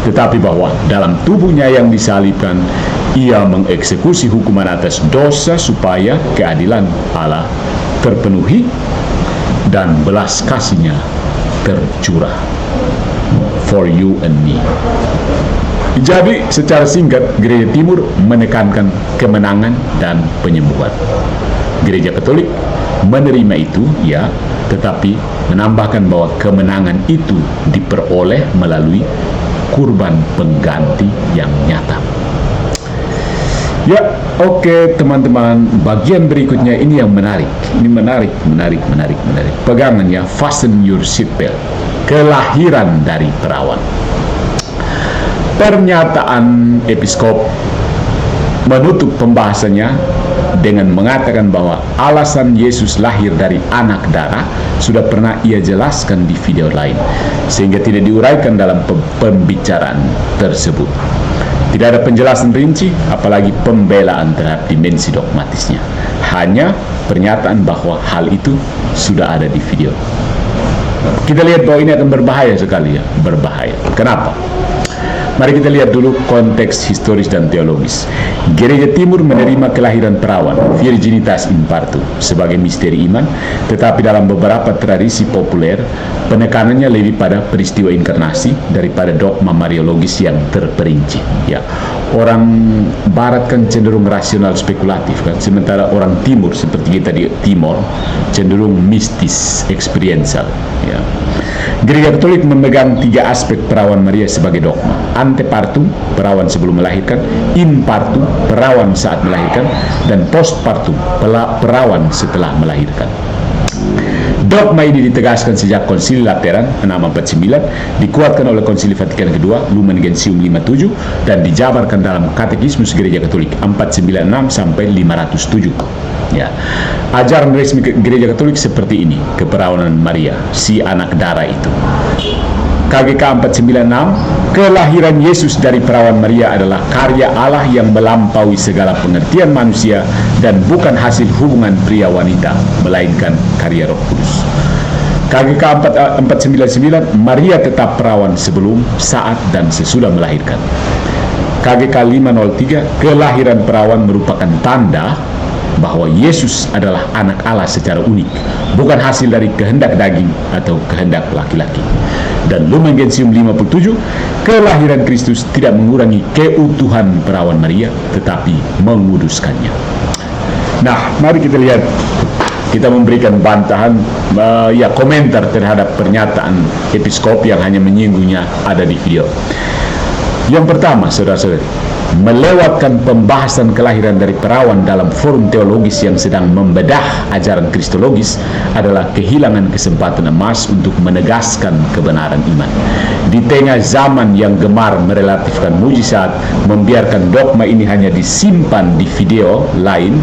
tetapi bahwa dalam tubuhnya yang disalibkan, ia mengeksekusi hukuman atas dosa supaya keadilan Allah terpenuhi dan belas kasihnya tercurah. For you and me. Jadi secara singkat, Gereja Timur menekankan kemenangan dan penyembuhan. Gereja Katolik menerima itu, ya, tetapi menambahkan bahwa kemenangan itu diperoleh melalui kurban pengganti yang nyata. Ya, oke teman-teman, bagian berikutnya ini yang menarik. Ini menarik. Pegangannya, fasten your seatbelt. Kelahiran dari perawan. Pernyataan episkop menutup pembahasannya dengan mengatakan bahwa alasan Yesus lahir dari anak darah sudah pernah ia jelaskan di video lain, sehingga tidak diuraikan dalam pembicaraan tersebut. Tidak ada penjelasan rinci, apalagi pembelaan terhadap dimensi dogmatisnya. Hanya pernyataan bahwa hal itu sudah ada di video. Kita lihat bahwa ini akan berbahaya sekali, ya, berbahaya. Kenapa? Mari kita lihat dulu konteks historis dan teologis. Gereja Timur menerima kelahiran perawan, virginitas in partu, sebagai misteri iman, tetapi dalam beberapa tradisi populer, penekanannya lebih pada peristiwa inkarnasi daripada dogma mariologis yang terperinci. Ya, orang Barat kan cenderung rasional spekulatif, kan, sementara orang Timur seperti kita di Timor cenderung mistis, eksperiensial. Ya. Gereja Katolik memegang 3 aspek perawan Maria sebagai dogma: antepartum, perawan sebelum melahirkan; inpartum, perawan saat melahirkan; dan postpartum, perawan setelah melahirkan. Dogma ini ditegaskan sejak Konsili Lateran 649, dikuatkan oleh Konsili Vatikan II Lumen Gentium 57, dan dijabarkan dalam Katekismus Gereja Katolik 496 sampai 507. Ya, ajaran resmi Gereja Katolik seperti ini: keperawanan Maria, si anak darah itu. KGK 496, kelahiran Yesus dari perawan Maria adalah karya Allah yang melampaui segala pengertian manusia dan bukan hasil hubungan pria wanita, melainkan karya Roh Kudus. KGK 499, Maria tetap perawan sebelum, saat, dan sesudah melahirkan. KGK 503, kelahiran perawan merupakan tanda bahwa Yesus adalah anak Allah secara unik, bukan hasil dari kehendak daging atau kehendak laki-laki. Dan Lumen Gentium 57, kelahiran Kristus tidak mengurangi keutuhan perawan Maria, tetapi menguduskannya. Nah, mari kita lihat, kita memberikan bantahan, komentar terhadap pernyataan episkop yang hanya menyinggungnya ada di video. Yang pertama, saudara-saudari, melewatkan pembahasan kelahiran dari perawan dalam forum teologis yang sedang membedah ajaran kristologis adalah kehilangan kesempatan emas untuk menegaskan kebenaran iman. Di tengah zaman yang gemar merelatifkan mujizat, membiarkan dogma ini hanya disimpan di video lain,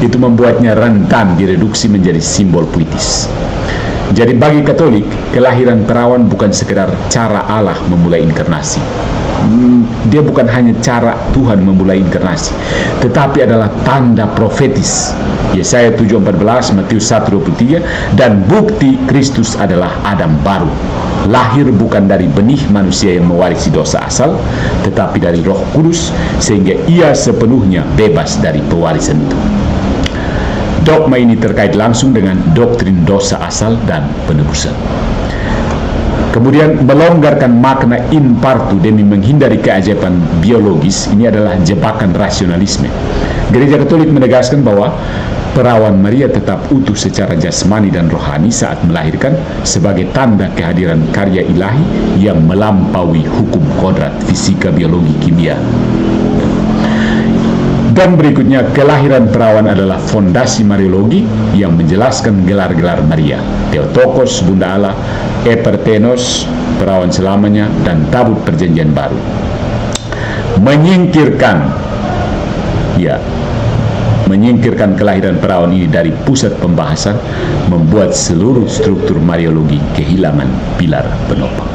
itu membuatnya rentan direduksi menjadi simbol puitis. Jadi bagi Katolik, kelahiran perawan bukan sekedar cara Allah memulai inkarnasi, dia bukan hanya cara Tuhan memulai inkarnasi, tetapi adalah tanda profetis. Yesaya 7:14, Matius 1:23, dan bukti Kristus adalah Adam baru, lahir bukan dari benih manusia yang mewarisi dosa asal, tetapi dari Roh Kudus, sehingga ia sepenuhnya bebas dari pewarisan itu. Dogma ini terkait langsung dengan doktrin dosa asal dan penebusan. Kemudian melonggarkan makna in partu demi menghindari keajaiban biologis, ini adalah jebakan rasionalisme. Gereja Katolik menegaskan bahwa perawan Maria tetap utuh secara jasmani dan rohani saat melahirkan sebagai tanda kehadiran karya ilahi yang melampaui hukum kodrat fisika, biologi, kimia. Dan berikutnya, kelahiran perawan adalah fondasi Mariologi yang menjelaskan gelar-gelar Maria, Theotokos, Bunda Allah, Epertenos, perawan selamanya, dan tabut perjanjian baru. Menyingkirkan kelahiran perawan ini dari pusat pembahasan membuat seluruh struktur Mariologi kehilangan pilar penopang.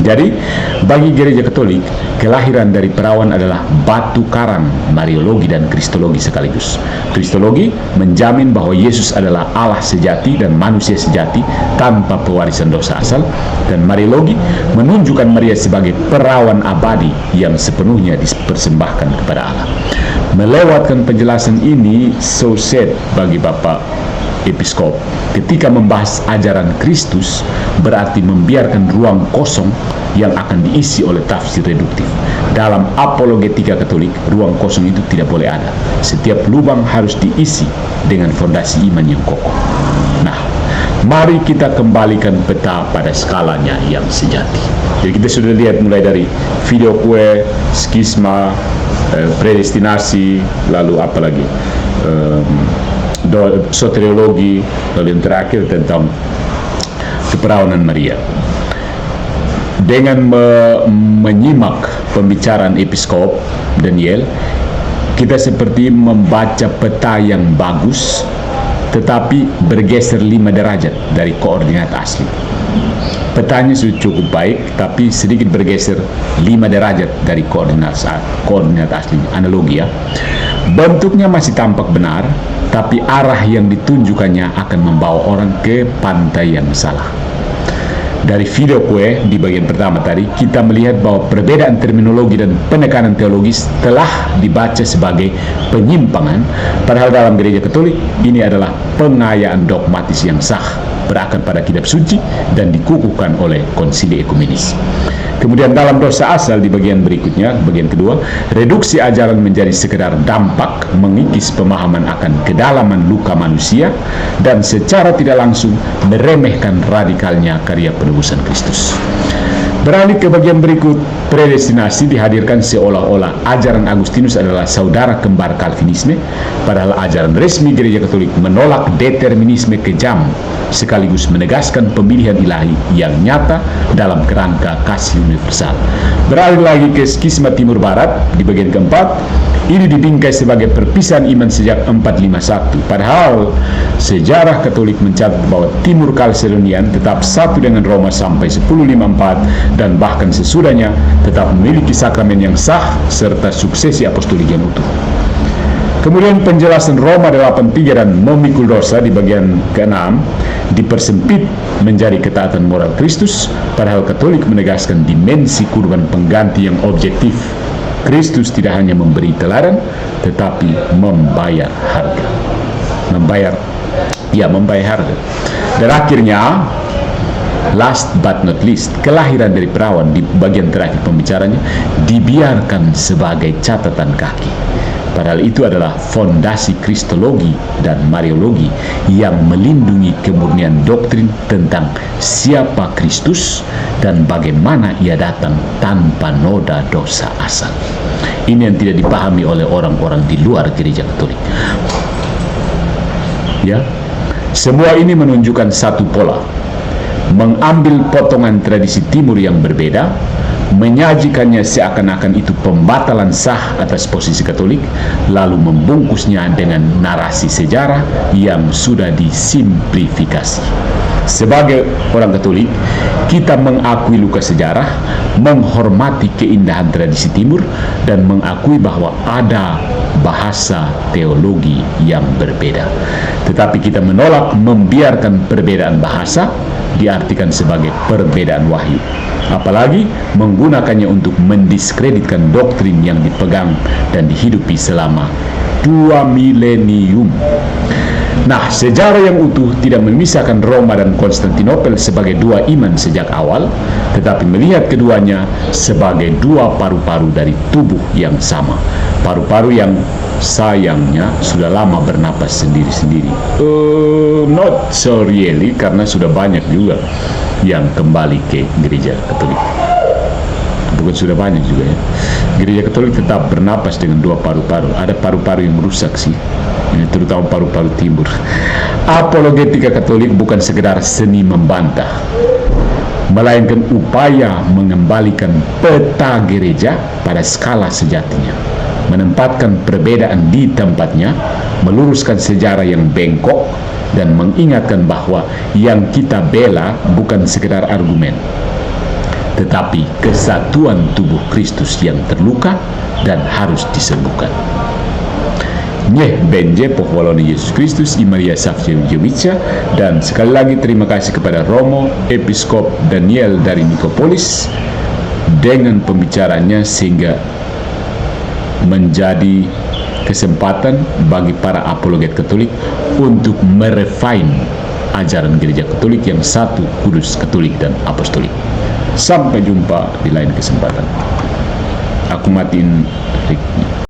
Jadi, bagi gereja Katolik, kelahiran dari perawan adalah batu karang Mariologi dan Kristologi sekaligus. Kristologi menjamin bahwa Yesus adalah Allah sejati dan manusia sejati tanpa pewarisan dosa asal, dan Mariologi menunjukkan Maria sebagai perawan abadi yang sepenuhnya dipersembahkan kepada Allah. Melewatkan penjelasan ini so sad bagi Bapak Episkop ketika membahas ajaran Kristus berarti membiarkan ruang kosong yang akan diisi oleh tafsir reduktif. Dalam apologetika Katolik, ruang kosong itu tidak boleh ada. Setiap lubang harus diisi dengan fondasi iman yang kokoh. Nah, mari kita kembalikan peta pada skalanya yang sejati. Jadi kita sudah lihat mulai dari filioque, skisma, predestinasi, lalu apa lagi? Soteriologi, lalu yang terakhir tentang keperawanan Maria. Dengan menyimak pembicaraan Episkop Daniel, kita seperti membaca peta yang bagus, tetapi bergeser 5 derajat dari koordinat asli. Petanya sudah cukup baik, tapi sedikit bergeser 5 derajat dari koordinat asli, analogi ya. Bentuknya masih tampak benar, tapi arah yang ditunjukkannya akan membawa orang ke pantai yang salah. Dari filioque di bagian pertama tadi, kita melihat bahwa perbedaan terminologi dan penekanan teologis telah dibaca sebagai penyimpangan, padahal dalam gereja Katolik ini adalah pengayaan dogmatis yang sah, berakar pada kitab suci dan dikukuhkan oleh konsili ekumenis. Kemudian dalam dosa asal di bagian berikutnya, bagian kedua, reduksi ajaran menjadi sekedar dampak, mengikis pemahaman akan kedalaman luka manusia, dan secara tidak langsung meremehkan radikalnya karya penebusan Kristus. Beralih ke bagian berikut, predestinasi dihadirkan seolah-olah ajaran Agustinus adalah saudara kembar Calvinisme, padahal ajaran resmi gereja Katolik menolak determinisme kejam, sekaligus menegaskan pemilihan ilahi yang nyata dalam kerangka kasih universal. Beralih lagi ke skisma Timur Barat di bagian keempat, ini dibingkai sebagai perpisahan iman sejak 451, padahal sejarah Katolik mencatat bahwa Timur Kalsedonian tetap satu dengan Roma sampai 1054, dan bahkan sesudahnya tetap memiliki sakramen yang sah serta suksesi apostolik yang utuh. Kemudian penjelasan Roma 83 dan memikul dosa di bagian ke-6 dipersempit menjadi ketaatan moral Kristus, padahal Katolik menegaskan dimensi kurban pengganti yang objektif. Kristus tidak hanya memberi teladan, tetapi membayar harga. Membayar harga. Dan akhirnya, last but not least, kelahiran dari perawan di bagian terakhir pembicaranya dibiarkan sebagai catatan kaki. Padahal itu adalah fondasi Kristologi dan Mariologi yang melindungi kemurnian doktrin tentang siapa Kristus dan bagaimana ia datang tanpa noda dosa asal. Ini yang tidak dipahami oleh orang-orang di luar gereja Katolik. Ya, semua ini menunjukkan satu pola. Mengambil potongan tradisi timur yang berbeda, menyajikannya seakan-akan itu pembatalan sah atas posisi Katolik, lalu membungkusnya dengan narasi sejarah yang sudah disimplifikasi. Sebagai orang Katolik, Kita mengakui luka sejarah, menghormati keindahan tradisi timur, dan mengakui bahwa ada bahasa teologi yang berbeda. Tetapi kita menolak membiarkan perbedaan bahasa diartikan sebagai perbedaan wahyu, apalagi menggunakannya untuk mendiskreditkan doktrin yang dipegang dan dihidupi selama 2 milenium. Nah, sejarah yang utuh tidak memisahkan Roma dan Konstantinopel sebagai dua iman sejak awal, tetapi melihat keduanya sebagai dua paru-paru dari tubuh yang sama. Paru-paru yang sayangnya sudah lama bernapas sendiri-sendiri. Not so really, karena sudah banyak juga yang kembali ke gereja Katolik. Bukan sudah banyak juga ya. Gereja Katolik tetap bernapas dengan dua paru-paru. Ada paru-paru yang merusak sih, terutama paru-paru timur. Apologetika Katolik bukan sekedar seni membantah, melainkan upaya mengembalikan peta gereja pada skala sejatinya, menempatkan perbedaan di tempatnya, meluruskan sejarah yang bengkok, dan mengingatkan bahwa yang kita bela bukan sekedar argumen, tetapi kesatuan tubuh Kristus yang terluka dan harus disembuhkan. Nyeh benje pohwaloni Yesus Kristus i Maria Savcevicevicza, dan sekali lagi terima kasih kepada Romo Episkop Daniel dari Nikopolis dengan pembicaranya, sehingga menjadi kesempatan bagi para apologet Katolik untuk merefine ajaran gereja Katolik yang satu, kudus, Katolik, dan apostolik. Sampai jumpa di lain kesempatan. Aku matiin Rick.